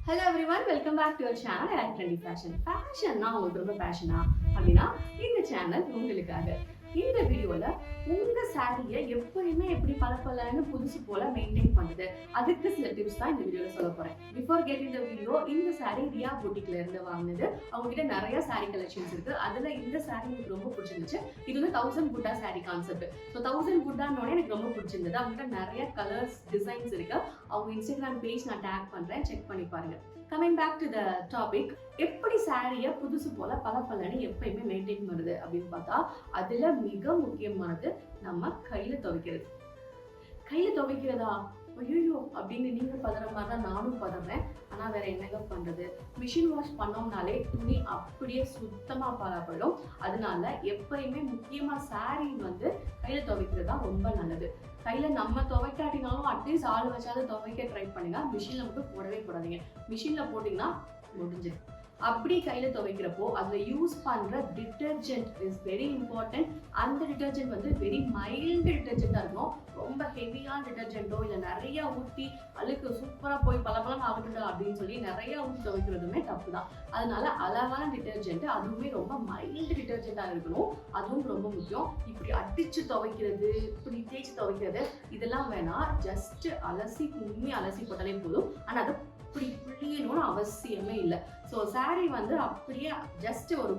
Hello everyone, welcome back to our channel ELITE TRENDY FASHIon. Fashion-னா உங்களுக்கு ரொம்ப பேஷனா அப்படின்னா இந்த சேனல் உங்களுக்காக. இந்த வீடியோல உங்க சாரியை எப்பவுமே எப்படி பளபளன்னு புதுசு போல மெயின்டைன் பண்ணுது அதுக்கு சில டிப்ஸ் தான் இந்த வீடியோல சொல்ல போறேன். பிஃபோர் கெட்டிங் தி வீடியோ, இந்த சாரி ரியா பூட்டிக்ல இருந்து வாங்குனது. அவங்க கிட்ட நிறைய சாரி கலெக்ஷன்ஸ் இருக்கு. அதுல இந்த சாரி எனக்கு ரொம்ப பிடிச்சிருந்துச்சு. இது வந்து 1000 புட்டா சாரி கான்செப்ட். ஸோ 1000 புட்டானோட எனக்கு ரொம்ப பிடிச்சிருந்தது. அவங்க கிட்ட நிறைய கலர்ஸ் டிசைன்ஸ் இருக்கு. அவங்க இன்ஸ்டாகிராம் பேஜ் நான் டேக் பண்றேன், செக் பண்ணி பாருங்க. Coming back to the topic, எப்படி சாரியை புதுசு போல பளபளன்னு எப்பயுமே மெயின்டைன் பண்ணுது அப்படின்னு பார்த்தா அதுல மிக முக்கியமானது நம்ம கையில துவைக்கிறது. கையில துவைக்கிறதா ஐயோ அப்படின்னு நீங்க பதற மாதிரி தான் நானும் பதறேன். ஆனா வேற என்னங்க பண்றது, மிஷின் வாஷ் பண்ணோம்னாலே துணி அப்படியே சுத்தமா பழப்படும். அதனால எப்பயுமே முக்கியமா சாரி வந்து கையில துவைக்கிறது தான் ரொம்ப நல்லது. கையில நம்ம துவைக்காட்டினாலும் அட்லீஸ்ட் ஆள் வச்சாவது துவைக்க ட்ரை பண்ணுங்க. மிஷின்ல மட்டும் போடவே போடாதீங்க. மிஷின்ல போட்டீங்கன்னா முடிஞ்சிடும். அப்படி கையில துவைக்கிறப்போ அதுல யூஸ் பண்ற டிட்டர்ஜென்ட் இஸ் வெரி இம்பார்ட்டன்ட். அந்த டிட்டர்ஜென்ட் வந்து வெரி மைல்டு டிட்டர்ஜென்டா இருக்கணும். ரொம்ப ஹெவியான டிட்டர்ஜென்ட்டோ இல்லை நிறைய ஊற்றி அழுக்கு சூப்பரா போய் பளபளன்னு ஆகட்டும்டா அப்படின்னு சொல்லி நிறைய ஊற்றி துவைக்கிறதுமே தப்பு தான். அதனால அளவான டிட்டர்ஜென்ட், அதுவுமே ரொம்ப மைல்டு டிட்டர்ஜென்டா இருக்கணும். அதுவும் ரொம்ப முக்கியம். இப்படி அடிச்சு துவைக்கிறது, இப்படி தேய்ச்சி துவைக்கிறது இதெல்லாம் வேணாம். ஜஸ்ட் அலசி உண்மை அலசி போட்டாலே போதும். ஆனா அதை இப்படி புளியணும்னு அவசியமே இல்லை. ஸோ சாரி வந்து அப்படியே ஜஸ்ட் ஒரு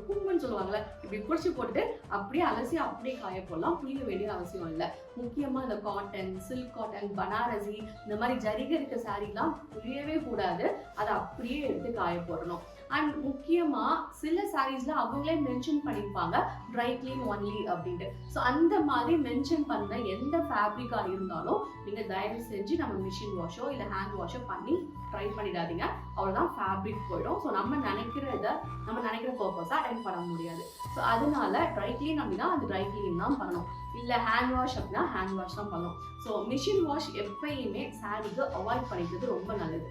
பூங்குன்னு சொல்லுவாங்கல்ல, இப்படி குடிச்சு போட்டுட்டு அப்படியே அலசி அப்படியே காய போடலாம். புளிய வேண்டிய அவசியம் இல்லை. முக்கியமாக இந்த காட்டன், சில்க் காட்டன், பனாரசி இந்த மாதிரி ஜரிகை இருக்க சாரீலாம் புளியவே கூடாது. அதை அப்படியே எடுத்து காய போடணும். அண்ட் முக்கியமா சில சாரீஸ்ல அவங்களே மென்ஷன் பண்ணியிருப்பாங்க ட்ரை கிளீன் ஒன்லி அப்படின்ட்டு. ஸோ அந்த மாதிரி மென்ஷன் பண்ண எந்த ஃபேப்ரிக்கா இருந்தாலும் நீங்க தயவு செஞ்சு நம்ம மிஷின் வாஷோ இல்லை ஹேண்ட் வாஷோ பண்ணி ட்ரை பண்ணிடாதீங்க. அவ்வளோதான், ஃபேப்ரிக் போயிடும். ஸோ நம்ம நினைக்கிற பர்பஸா அட்டெண்ட் பண்ண முடியாது. ஸோ அதனால ட்ரை கிளீன் அப்படின்னா அது ட்ரை கிளீன் தான் பண்ணணும். இல்லை ஹேண்ட் வாஷ் அப்படின்னா ஹேண்ட் வாஷ் தான் பண்ணணும். ஸோ மிஷின் வாஷ் எப்பயுமே சாரிக்கு அவாய்ட் பண்ணிக்கிறது ரொம்ப நல்லது.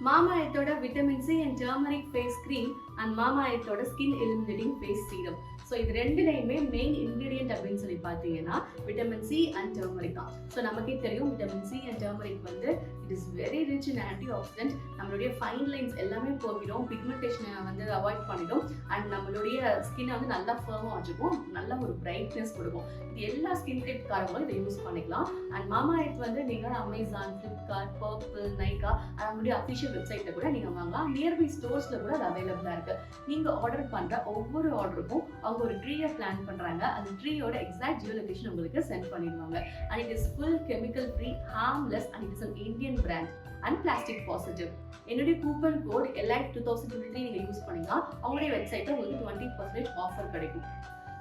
மாமா எர்த்தோட vitamin C and turmeric face cream and மாமா எர்த்தோட skin illuminating face serum. So இது ரெண்டுலையுமே மெயின் இன்க்ரீடியன்ட் அப்படின்னு சொல்லி பார்த்தீங்கன்னா விட்டமின் சி அண்ட் டர்மரிக் தான். ஸோ நமக்கே தெரியும் விட்டமின் சி அண்ட் டர்மரிக் வந்து it is very rich in antioxidant. நம்மளுடைய ஃபைன் லைன்ஸ் எல்லாமே போகிடும், பிக்மெண்டேஷனை வந்து அவாய்ட் பண்ணிடும். அண்ட் நம்மளுடைய ஸ்கின்னை வந்து நல்லா ஃபர்மாக வச்சுக்கும், நல்ல ஒரு பிரைட்னஸ் கொடுக்கும். இது எல்லா ஸ்கின் டைப்காரங்களும் இதை யூஸ் பண்ணிக்கலாம். அண்ட் மாமா எர்த் வந்து நீங்கள் அமேசான், ஃப்ளிப்கார்ட், பர்பிள், நைகா நம்மளுடைய அஃபிஷியல் வெப்சைட்டில் கூட நீங்கள் வாங்கலாம். நியர்பை ஸ்டோர்ஸில் கூட அது அவைலபிளாக இருக்குது. நீங்கள் ஆர்டர் பண்ணுற ஒவ்வொரு ஆர்டருக்கும் அவங்க ஒரு ட்ரீயை பிளான் பண்றாங்க. அந்த ட்ரீயோட எக்ஸாக்ட் ஜியோ லொகேஷன் உங்களுக்கு சென்ட் பண்ணிடுவாங்க. And it is full chemical free, harmless and it is an Indian brand and plastic positive. என்னுடைய கூப்பன் கோட் ELITE 2023 நீங்க யூஸ் பண்ணீங்கன்னா அவங்களுடைய வெப்சைட்ல உங்களுக்கு 20% ஆஃபர் கிடைக்கும்.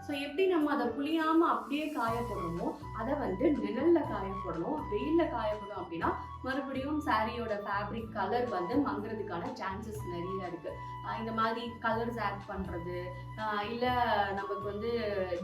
ஸோ எப்படி நம்ம அதை புளியாமல் அப்படியே காய போடணுமோ அதை வந்து நிழல்ல காய போடணும். வெயிலில் காய போடணும் அப்படின்னா மறுபடியும் சாரியோட ஃபேப்ரிக் கலர் வந்து மங்குறதுக்கான சான்சஸ் நிறைய இருக்குது. இந்த மாதிரி கலர்ஸ் ஆட் பண்ணுறது, இல்லை நமக்கு வந்து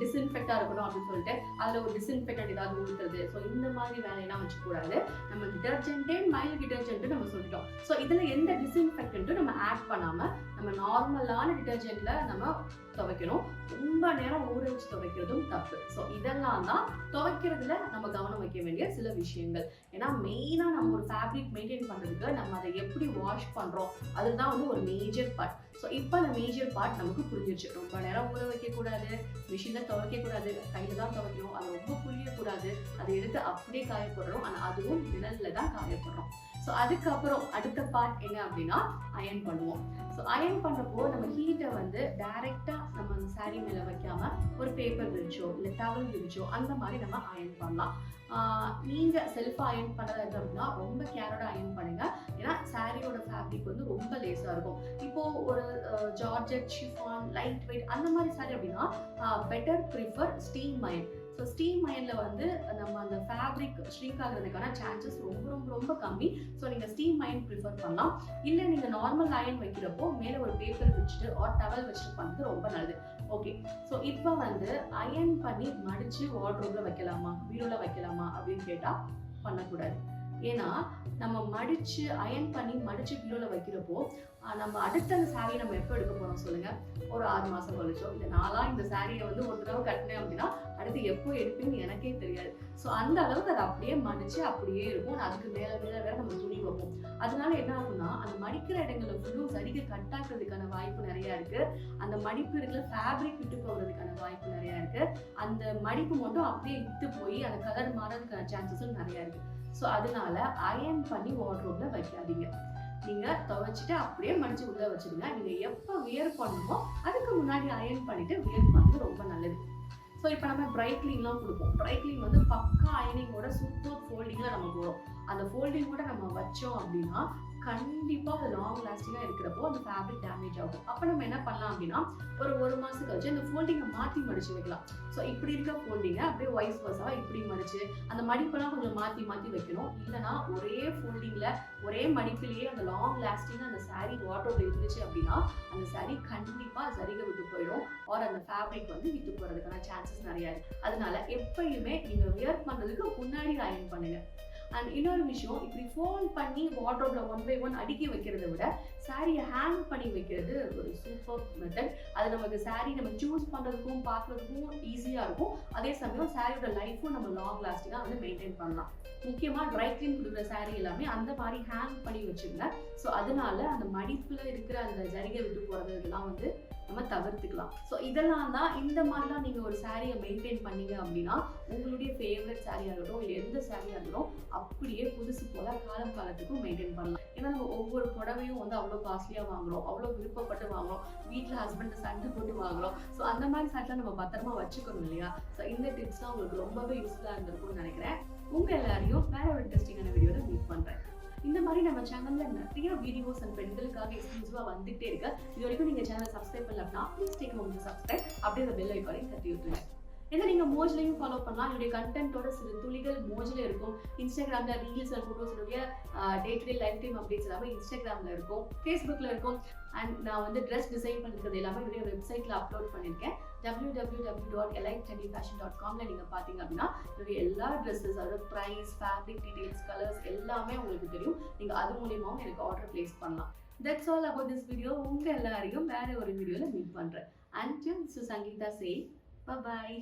டிஸ்இன்ஃபெக்டாக இருக்கணும் அப்படின்னு சொல்லிட்டு அதில் ஒரு டிஸ்இன்ஃபெக்டன்ட் ஏதாவது ஊற்றுறது. ஸோ இந்த மாதிரி வேலையெல்லாம் வச்சுக்கூடாது. நம்ம டிட்டர்ஜென்ட்டே மைல்டு டிட்டர்ஜென்ட்டு நம்ம சொல்லிட்டோம். ஸோ இதில் எந்த டிஸ்இன்ஃபெக்டன்ட்டும் நம்ம ஆட் பண்ணாமல் நம்ம நார்மலான டிட்டர்ஜென்ட்ல நம்ம துவைக்கணும். ரொம்ப நேரம் ஊற வச்சு துவைக்கிறதும் தப்பு. ஸோ இதெல்லாம் தான் துவைக்கிறதுல நம்ம கவனம் வைக்க வேண்டிய சில விஷயங்கள். ஏன்னா மெயினாக நம்ம ஒரு ஃபேப்ரிக் மெயின்டைன் பண்ணுறதுக்கு நம்ம அதை எப்படி வாஷ் பண்ணுறோம் அதுதான் வந்து ஒரு மேஜர் பார்ட். ஸோ இப்போ அந்த மேஜர் பார்ட் நமக்கு புரிஞ்சிருச்சு. ரொம்ப நேரம் ஊற வைக்கக்கூடாது, மிஷினில் துவைக்கக்கூடாது, கையில் தான் துவைக்கணும், அதை ரொம்ப புளியக்கூடாது, அதை எடுத்து அப்படியே காயப்படுறோம். ஆனால் அதுவும் நிழலில் தான் காயப்படுறோம். ஸோ அதுக்கப்புறம் அடுத்த பார்ட் என்ன அப்படின்னா அயன் பண்ணுவோம். ஸோ அயன் பண்ணுறப்போ நம்ம ஹீட்டை வந்து டைரெக்டாக நம்ம அந்த சாரீ மேலே வைக்காம ஒரு பேப்பர் விரிச்சோ இல்லை டவல் விரிச்சோ அந்த மாதிரி நம்ம அயன் பண்ணலாம். நீங்கள் செல்ஃபாக அயன் பண்ணுறது அப்படின்னா ரொம்ப கேரோட அயன் பண்ணுங்க. ஏன்னா சாரியோட ஃபேப்ரிக் வந்து ரொம்ப லேஸாக இருக்கும். இப்போது ஒரு ஜார்ஜெட், ஷிஃபான், லைட் வெயிட் அந்த மாதிரி சாரி அப்படின்னா better prefer steam iron. So steam அயனில் வந்து நம்ம அந்த ஃபேப்ரிக் ஷ்ரிங்க் ஆகிறதுக்கான சான்சஸ் ரொம்ப ரொம்ப ரொம்ப கம்மி. ஸோ நீங்கள் ஸ்டீம் அயன் ப்ரிஃபர் பண்ணலாம். இல்லை நீங்கள் நார்மல் அயன் வைக்கிறப்போ மேலே ஒரு பேப்பர் வச்சுட்டு ஆர் டவல் வச்சுட்டு பண்ணுறது ரொம்ப நல்லது. ஓகே, ஸோ இப்போ வந்து அயன் பண்ணி மடித்து வார்ட்ரோப்ல வைக்கலாமா, பீரோல வைக்கலாமா அப்படின்னு கேட்டால் பண்ணக்கூடாது. ஏன்னா நம்ம மடிச்சு அயன் பண்ணி மடிச்சு பீரோல வைக்கிறப்போ நம்ம அடுத்த அந்த சாரியை நம்ம எப்போ எடுக்க போறோம் சொல்லுங்க? ஒரு 6 மாசம் கழிச்சோ. இல்லை நாளா இந்த சாரியை வந்து ஒரு தடவை கட்டினேன் அப்படின்னா அடுத்து எப்போ எடுப்பேன்னு எனக்கே தெரியாது. ஸோ அந்த அளவுக்கு அதை அப்படியே மடிச்சு அப்படியே இருக்கும். அதுக்கு மேல மேல வேற நம்ம துணி வைப்போம். அதனால என்ன ஆகும்னா அந்த மடிக்கிற இடங்கள்ல ஃபுல்லும் சரிகை கட்டாக்குறதுக்கான வாய்ப்பு நிறைய இருக்கு. அந்த மடிப்பு இருக்கிற ஃபேப்ரிக் விட்டு போகிறதுக்கான வாய்ப்பு நிறைய இருக்கு. அந்த மடிப்பு மட்டும் அப்படியே இட்டு போய் அந்த கலர் மாறதுக்கான சான்சஸும் நிறைய இருக்கு. ஸோ அதனால அயன் பண்ணி வார்ட்ரோப்ல வைக்காதீங்க. நீங்க துவைச்சிட்டு அப்படியே மடிச்சு உள்ள வச்சிருங்க. நீங்க எப்ப வியர் பண்ணணுமோ அதுக்கு முன்னாடி அயன் பண்ணிட்டு வியர் பண்ணது ரொம்ப நல்லது. ஸோ இப்போ நம்ம ட்ரை கிளீன்லாம் கொடுப்போம். ட்ரை கிளீன் வந்து பக்கா அயனிங்கோட சூப்பர் ஃபோல்டிங்ல நம்ம போகிறோம். அந்த ஃபோல்டிங்கோட நம்ம வச்சோம் அப்படின்னா கண்டிப்பா அது லாங் லாஸ்டிங்கா இருக்கிறப்போ அந்த ஃபேப்ரிக் டேமேஜ் ஆகும். அப்ப நம்ம என்ன பண்ணலாம் அப்படின்னா ஒரு மாசம் கழிச்சு அந்த ஃபோல்டிங்கை மாத்தி மடிச்சு வைக்கலாம். ஸோ இப்படி இருக்க ஃபோல்டிங்கை அப்படியே வைஸ் வர்ஸாவா இப்படி மடிச்சு அந்த மடிப்பெல்லாம் கொஞ்சம் மாத்தி மாத்தி வைக்கணும். இல்லைன்னா ஒரே ஃபோல்டிங்ல ஒரே மடிப்பிலேயே அந்த லாங் லாஸ்டிங்கா அந்த சாரீ வார்ட்ரோப்ல இருந்துச்சு அப்படின்னா அந்த சாரீ கண்டிப்பா சரிகை விட்டு போயிடும். ஆர் அந்த ஃபேப்ரிக் வந்து விட்டு போறதுக்கான சான்சஸ் நிறைய இருக்கு. அதனால எப்பயுமே நீங்க வியர் பண்றதுக்கு முன்னாடி அயன் பண்ணுங்க. அண்ட் இன்னொரு விஷயம், இப்படி ஃபோல்ட் பண்ணி வார்ட்ரோப்ல 1 by 1 அடுக்கி வைக்கிறத விட சாரியை ஹேங் பண்ணி வைக்கிறது ஒரு சூப்பர் மெத்தட். அது நமக்கு சாரி நம்ம சூஸ் பண்றதுக்கும் பார்க்கறதுக்கும் ஈஸியா இருக்கும். அதே சமயம் சாரியோட லைஃபும் நம்ம லாங் லாஸ்டிங்கா வந்து மெயின்டைன் பண்ணலாம். முக்கியமா ட்ரை கிளீன் கொடுக்குற சாரி எல்லாமே அந்த மாதிரி ஹேங் பண்ணி வச்சுங்க. ஸோ அதனால அந்த மடிப்புல இருக்கிற அந்த ஜரிகை விட்டு போறது இதெல்லாம் வந்து நம்ம தவிர்த்துக்கலாம். ஸோ இதெல்லாம் தான் இந்த மாதிரிலாம் நீங்கள் ஒரு சாரியை மெயின்டைன் பண்ணீங்க அப்படின்னா உங்களுடைய ஃபேவரட் சாரியாக இருக்கட்டும் இல்லை எந்த சாரியாக இருக்கட்டும் அப்படியே புதுசு போல காலம் காலத்துக்கும் மெயின்டைன் பண்ணலாம். ஏன்னா நம்ம ஒவ்வொரு புடவையும் வந்து அவ்வளோ காஸ்ட்லியாக வாங்குறோம், அவ்வளோ விருப்பப்பட்டு வாங்குறோம், வீட்டில் ஹஸ்பண்ட் சண்டை போட்டு வாங்குறோம். ஸோ அந்த மாதிரி சாரிலாம் நம்ம பத்திரமா வச்சுக்கணும் இல்லையா? ஸோ இந்த டிப்ஸ்லாம் உங்களுக்கு ரொம்பவே யூஸ்ஃபுல்லாக இருந்திருக்கும்னு நினைக்கிறேன். உங்கள் எல்லாரையும் வேற ஒரு இன்ட்ரெஸ்டிங்கான வீடியோவில் மீட் பண்ணுறேன். இந்த மாதிரி நம்ம சேனல்ல நிறைய வீடியோஸ் அண்ட் பெண்களுக்காக எக்ஸ்க்ளூசிவா வந்துட்டே இருக்கு. இது வரைக்கும் நீங்க சேனலை சப்ஸ்கிரைப் பண்ணலன்னா ப்ளீஸ் டேக் மோமெண்ட் சப்ஸ்கிரைப், அப்படியே அந்த பெல் ஐகானையும் தட்டி விட்டுருங்க. ஏன்னா நீங்க மோஜ்லையும் ஃபாலோ பண்ணலாம். என்னுடைய கண்டென்ட்டோட சில துளிகள் மோஜ்ல இருக்கும். இன்ஸ்டாகிராம்ல reels and photos day to day life time updates எல்லாமே இன்ஸ்டாகிராம்ல இருக்கும், ஃபேஸ்புக்ல இருக்கும். அண்ட் நான் வந்து ட்ரெஸ் டிசைன் பண்ணிருக்கிறது எல்லாமே என்னுடைய வெப்சைட்ல அப்லோட் பண்ணியிருக்கேன். www.elitretrendyfashion.comல நீங்க பாத்தீங்க அப்படின்னா என்னுடைய எல்லா ட்ரெஸ்ஸஸ், அதோட ப்ரைஸ், ஃபேப்ரிக் டீடைல்ஸ், கலர்ஸ் எல்லாமே உங்களுக்கு தெரியும். நீங்க அது மூலியமாவும் எனக்கு ஆர்டர் பிளேஸ் பண்ணலாம். That's all about this video. உங்க எல்லாரையும் வேற ஒரு வீடியோல மீட் பண்றேன். Until Sangeeta say bye bye.